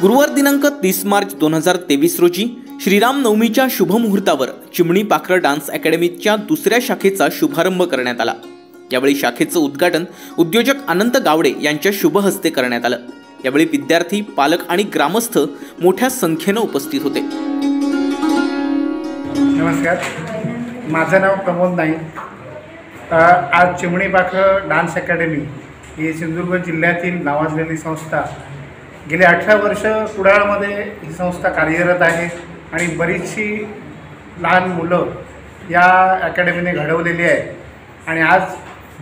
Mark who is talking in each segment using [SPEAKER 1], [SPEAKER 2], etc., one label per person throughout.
[SPEAKER 1] गुरुवार दिनांक 30 मार्च 2023 रोजी श्रीराम नवमीच्या शुभमुहूर्तावर चिमणी पाखरं डान्स अकॅडमीच्या दुसऱ्या शाखेचा शुभारंभ करण्यात आला। यावेळी शाखेचं उद्घाटन उद्योजक अनंत गावडे यांच्या शुभ हस्ते करण्यात आलं। यावेळी विद्यार्थी, पालक आणि ग्रामस्थ मोठ्या संख्येने उपस्थित होते।
[SPEAKER 2] नमस्कार, माझं नाव प्रमोद नाईक। आज चिमणी पाखरं डान्स अकॅडमी ही सिंधुदुर्ग जिल्ह्यातील नावाजलेली संस्था गेली 18 वर्ष कुडाळमध्ये ही संस्था कार्यरत आहे आणि बरीचशी लहान मुलं या अकॅडमीने घडवलेली आहे आणि आज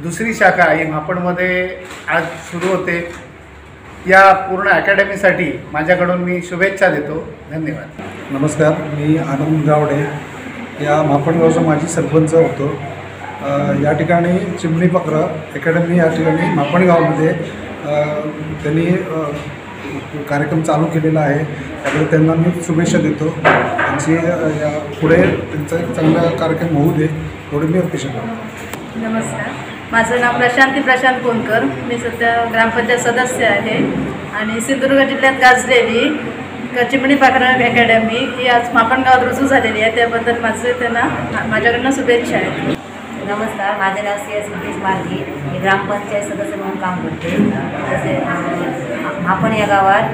[SPEAKER 2] दुसरी शाखा ही म्हापडमध्ये आज सुरू होते। या पूर्ण अकॅडमीसाठी माझ्याकडून मी शुभेच्छा देतो। धन्यवाद।
[SPEAKER 3] नमस्कार, मी आनंद गावडे या म्हापडगावचा माजी सरपंच होतो। या ठिकाणी चिमणी पाखरं अकॅडमी या ठिकाणी म्हापडगावमध्ये त्यांनी कार्यक्रम चालू केलेला आहे। त्यामुळे त्यांना मी शुभेच्छा देतो। त्यांची या पुढे त्यांचा चांगला कार्यक्रम होऊ दे एवढी मी अपेक्षा करतो।
[SPEAKER 4] नमस्कार, माझं नाव प्रशांत कोणकर। मी सध्या ग्रामपंचायत सदस्य आहे आणि सिंधुदुर्ग जिल्ह्यात गाजलेली चिमणी पाखरं अकॅडमी ही आज म्हापडगावात रुजू झालेली आहे। त्याबद्दल माझ्याकडनं शुभेच्छा आहेत।
[SPEAKER 5] नमस्कार, माझे नाव सी एस नितीश मार्गी। मी ग्रामपंचायत सदस्य म्हणून काम करते। तसे म्हापड या गावात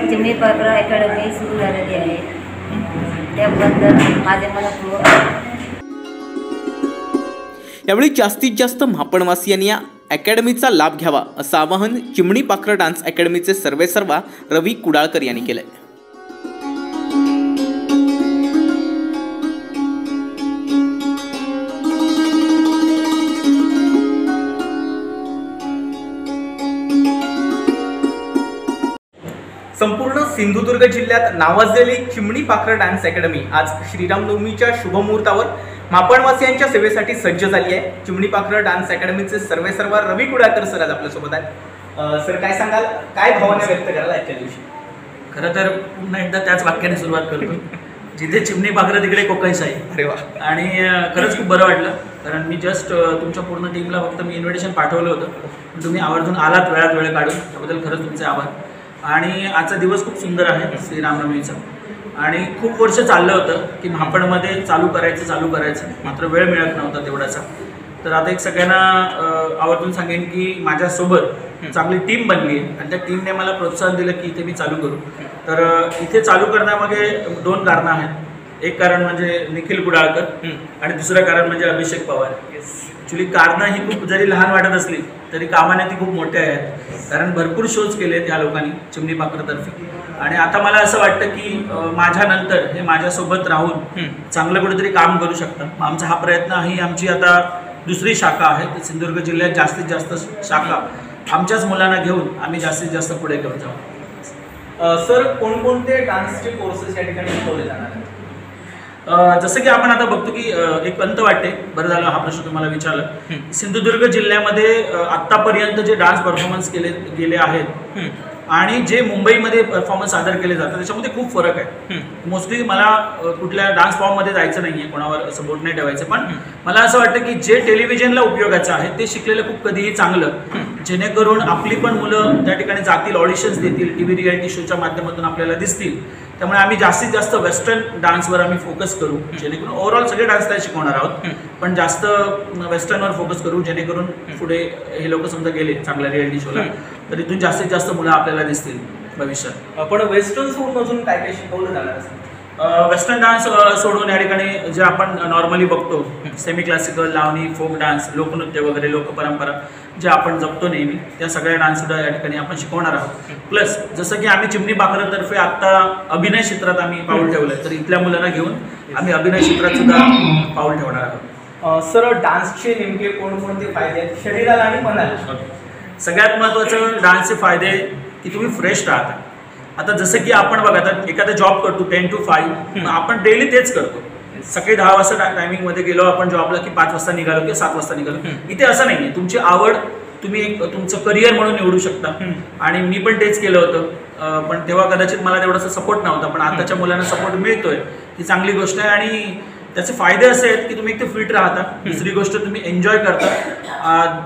[SPEAKER 5] चिमणी पाखरं अकॅडमी सुरू झालेली आहे, त्याबद्दल माझे मनपूर्वक।
[SPEAKER 1] यावेळी जास्तीत जास्त म्हापडवासियांनी या अकॅडमीचा लाभ घ्यावा असं आवाहन चिमणी पाखरं डान्स अकॅडमीचे सर्वेसर्वा रवी कुडाळकर यांनी केलंय। संपूर्ण सिंधुदुर्ग जिल्ह्यात नावाजलेली चिमणी पाखरं डान्स अकॅडमी आज श्रीरामनवमीच्या शुभमुहूर्तावर म्हापडवासियांच्या सेवेसाठी सज्ज झाली आहे। चिमणी पाखरं डान्स अकॅडमीचे सर्वेसर्वा रवी कुडाळकर सर आज आपल्यासोबत आहेत। सर, काय सांगाल, काय भावना व्यक्त कराल आजच्या दिवशी?
[SPEAKER 6] खरं तर पुन्हा एकदा त्याच वाक्याने सुरुवात करतो, जिथे चिमणी पाखरं तिकडे कोकणशाही।
[SPEAKER 1] अरे वा।
[SPEAKER 6] आणि खरंच खूप बरं वाटलं, कारण मी जस्ट तुमच्या पूर्ण टीमला फक्त मी इन्व्हिटेशन पाठवलं होतं, पण तुम्ही आवर्जून आलात वेळात वेळ काढून, त्याबद्दल खरंच तुमचे आभार। आणि आजचा दिवस खूप सुंदर आहे श्रीरामनवमीचा, आणि खूप वर्ष चाललं होतं की म्हापडमध्ये चालू करायचं, मात्र वेळ मिळत नव्हता तेवढाचा। तर आता एक सगळ्यांना आवर्जून सांगेन की माझ्यासोबत चांगली टीम बनली आहे आणि त्या टीमने मला प्रोत्साहन दिलं की इथे मी चालू करू। तर इथे चालू करण्यामागे 2 कारणं आहेत। एक कारण म्हणजे निखिल कुडाळकर आणि दुसरं कारण म्हणजे अभिषेक पवार। ॲक्च्युली कारणं ही खूप जरी लहान वाटत असली तरी कामाने ती खूप मोठे आहेत, कारण भरपूर शोज केले त्या लोकांनी चिमणी पाखरतर्फे। आणि आता मला असं वाटतं की माझ्यानंतर हे माझ्यासोबत राहून चांगलं कुठेतरी काम करू शकतात। आमचा हा प्रयत्न ही आमची आता दुसरी शाखा आहे, तर सिंधुदुर्ग जिल्ह्यात जास्तीत जास्त शाखा आमच्याच मुलांना घेऊन आम्ही जास्तीत जास्त पुढे घेऊन जाऊ।
[SPEAKER 1] सर, कोणकोणते डान्सचे कोर्सेस या ठिकाणी शिकवले जाणार आहेत?
[SPEAKER 6] जसं की आपण आता बघतो की एक अंत वाटते, बरं झालं हा प्रश्न तुम्हाला विचारला। सिंधुदुर्ग जिल्ह्यामध्ये आत्तापर्यंत जे डान्स परफॉर्मन्स केले गेले आहेत आणि जे मुंबईमध्ये परफॉर्मन्स सादर केले जातात त्याच्यामध्ये खूप फरक आहे। मोस्टली मला कुठल्या डान्स फॉर्ममध्ये जायचं नाही आहे, कोणावर असं बोट नाही ठेवायचं, पण मला असं वाटतं की जे टेलिव्हिजनला उपयोगाचं आहे ते शिकलेलं खूप कधीही चांगलं, जेणेकरून आपली पण मुलं त्या ठिकाणी जातील, ऑडिशन्स देतील, TV रियालिटी शोच्या माध्यमातून आपल्याला दिसतील। त्यामुळे आम्ही जास्तीत जास्त वेस्टर्न डान्सवर आम्ही फोकस करू, जेणेकरून ओव्हरऑल सगळे डान्स काय शिकवणार आहोत, पण जास्त वेस्टर्नवर फोकस करू, जेणेकरून पुढे हे लोक समजा गेले चांगल्या रियालिटी शोला तर इथून जास्तीत जास्त मुलं आपल्याला दिसतील भविष्यात।
[SPEAKER 1] पण वेस्टर्न सोडून काय काय शिकवलं जाणार असेल?
[SPEAKER 6] वेस्टर्न डान्स सोडून या ठिकाणी जे आपण नॉर्मली बघतो सेमी क्लासिकल, लावणी, फोक डान्स, लोकनृत्य वगैरे, लोकपरंपरा जे आपण जपतो नेहमी, त्या सगळ्या डान्ससुद्धा या ठिकाणी आपण शिकवणार आहोत। प्लस जसं की आम्ही चिमणी पाखरतर्फे आत्ता अभिनय क्षेत्रात आम्ही पाऊल ठेवलं, तर इथल्या मुलांना घेऊन आम्ही अभिनय क्षेत्रात सुद्धा पाऊल ठेवणार आहोत।
[SPEAKER 1] सर, डान्सचे नेमके कोणकोणते फायदे आहेत शरीराला आणि मनाला?
[SPEAKER 6] सगळ्यात महत्त्वाचं डान्सचे फायदे की तुम्ही फ्रेश राहता। आता जसं की आपण बघा, आता एखादा जॉब करतो 10 to 5, आपण डेली तेच करतो। सकाळी 10 वाजता टायमिंगमध्ये गेलो आपण जॉबला की 5 वाजता निघालो किंवा 7 वाजता निघालो। इथे असं नाही आहे, तुमची आवड तुम्ही एक तुमचं करिअर म्हणून निवडू शकता। आणि मी पण तेच केलं होतं, पण तेव्हा कदाचित मला तेवढासा सपोर्ट नव्हता, पण आताच्या मुलांना सपोर्ट मिळतोय, ही चांगली गोष्ट आहे। आणि त्याचे फायदे असे आहेत की तुम्ही एक तर फिट राहता, दुसरी गोष्ट तुम्ही एन्जॉय करता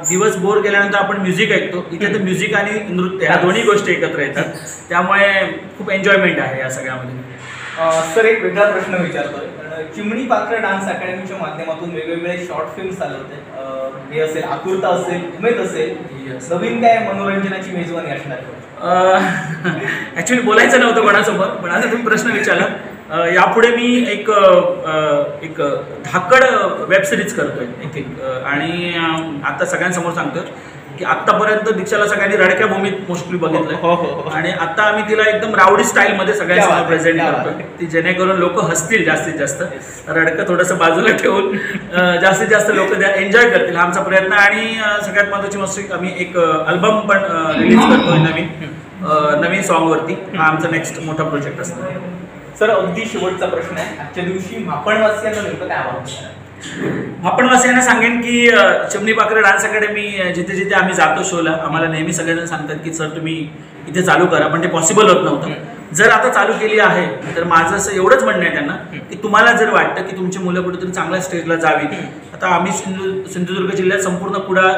[SPEAKER 6] दिवस बोर गेल्यानंतर आपण म्युझिक ऐकतो, इथे तर म्युझिक आणि नृत्य ह्या दोन्ही गोष्टी एकत्र येतात, त्यामुळे खूप एन्जॉयमेंट आहे या सगळ्यामध्ये.
[SPEAKER 7] सर एक वेगळा प्रश्न विचारतोय. चिमणी पाखरं डान्स अकॅडमीच्या माध्यमातून वेगवेगळे शॉर्ट फिल्म चालवते, हे असेल आतुरता असेल, उमेद असेल, नवीन काय मनोरंजनाची मेजवानी असणार?
[SPEAKER 6] ॲक्च्युली बोलायचं नव्हतं कोणासोबत, पण आता तुम्ही प्रश्न विचारला. यापुढे मी एक धाकड वेब सिरीज करतोय आय थिंक, आणि आता सगळ्यांसमोर सांगतो की आत्तापर्यंत दीक्षाला सगळ्यांनी रडक्या भूमीत मोस्टली बघितलं, आणि आता आम्ही तिला एकदम रावडी स्टाईलमध्ये सगळ्यांसमोर प्रेझेंट करतोय, ती जेणेकरून लोक हसतील जास्तीत जास्त, रडकं थोडंसं बाजूला ठेवून जास्तीत जास्त लोक एन्जॉय करतील हा आमचा प्रयत्न. आणि सगळ्यात महत्त्वाची गोष्ट, आम्ही एक अल्बम पण रिलीज करतोय नवीन सॉन्गवरती. हा आमचा नेक्स्ट मोठा प्रोजेक्ट असणार.
[SPEAKER 7] सर अगदी शेवटचा प्रश्न आहे, आजच्या दिवशी मापणवासियांना नेमकं काय आव्हान?
[SPEAKER 6] मापणवासियांना सांगेन की चिमणी पाखरं डान्स अकॅडमी जिथे जिथे आम्ही जातो शोला, आम्हाला नेहमी सगळेजण सांगतात की सर तुम्ही इथे चालू करा, पण ते पॉसिबल होत नव्हतं. जर आता चालू केली आहे तर माझं असं एवढंच म्हणणं आहे त्यांना की तुम्हाला जर वाटतं की तुमची मुलं कुठेतरी चांगल्या स्टेजला जावी, आता आम्ही सिंधुदुर्ग जिल्ह्यात संपूर्ण कुडा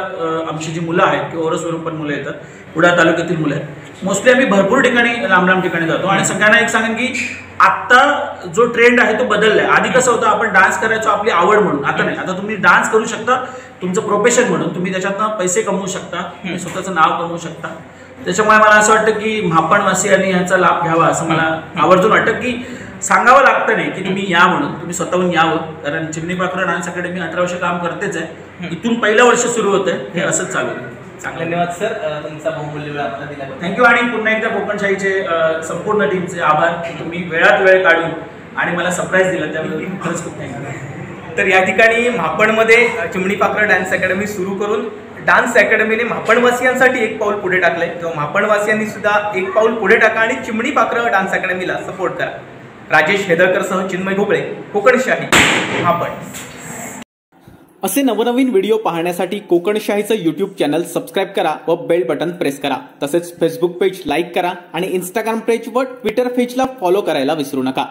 [SPEAKER 6] आमची जी मुलं आहेत किंवा ओरसवरून पण मुलं येतात, कुडा तालुक्यातील मुलं आहेत, मोस्टली आम्ही भरपूर ठिकाणी लांब लांब ठिकाणी जातो. आणि सगळ्यांना एक सांगेन की आत्ता जो ट्रेंड आहे तो बदललाय. आधी कसं होतं, आपण डान्स करायचो आपली आवड म्हणून, आता नाही. आता तुम्ही डान्स करू शकता तुमचं प्रोफेशन म्हणून, तुम्ही त्याच्यातनं पैसे कमवू शकता, तुम्ही स्वतःचं नाव कमवू शकता. त्याच्यामुळे मला असं वाटतं की मापणवासियांनी याचा लाभ घ्यावा, असं मला आवर्जून वाटतं. की सांगावं लागतं नाही की तुम्ही या म्हणून, तुम्ही स्वतःहून यावं, कारण चिमणी पाखरं डान्स अकॅडमी 18 वर्ष काम करतेच आहे, इथून पहिलं वर्ष सुरू होतं, हे असंच चालू आहे.
[SPEAKER 7] धन्यवाद सर, तुमचा बहुमूल्य वेळ आम्हाला दिला.
[SPEAKER 6] थँक्यू. आणि पुन्हा एकदा कोकणशाहीचे संपूर्ण टीमचे आभार की तुम्ही वेळात वेळ काढून आणि मला सरप्राईज दिला, त्याबद्दल खरंच खूप थँक्यू.
[SPEAKER 7] तर या ठिकाणी म्हापणमध्ये चिमणी पाखरं डान्स अकॅडमी सुरू करून डान्स अकॅडमीने म्हापणवासियांसाठी एक पाऊल पुढे टाकलंय, तेव्हा म्हापणवासियांनी सुद्धा एक पाऊल पुढे टाका आणि चिमणी पाखरं डान्स अकॅडमीला सपोर्ट करा. राजेश हेदळकरसह चिन्मय भोपळे, कोकणशाही, म्हापण.
[SPEAKER 1] असे नवनवीन व्हिडिओ पाहण्यासाठी कोकणशाहीचं यूट्यूब चॅनल सबस्क्राईब करा व बेल बटन प्रेस करा. तसेच फेसबुक पेज लाईक करा आणि इंस्टाग्राम पेज व ट्विटर पेजला फॉलो करायला विसरू नका.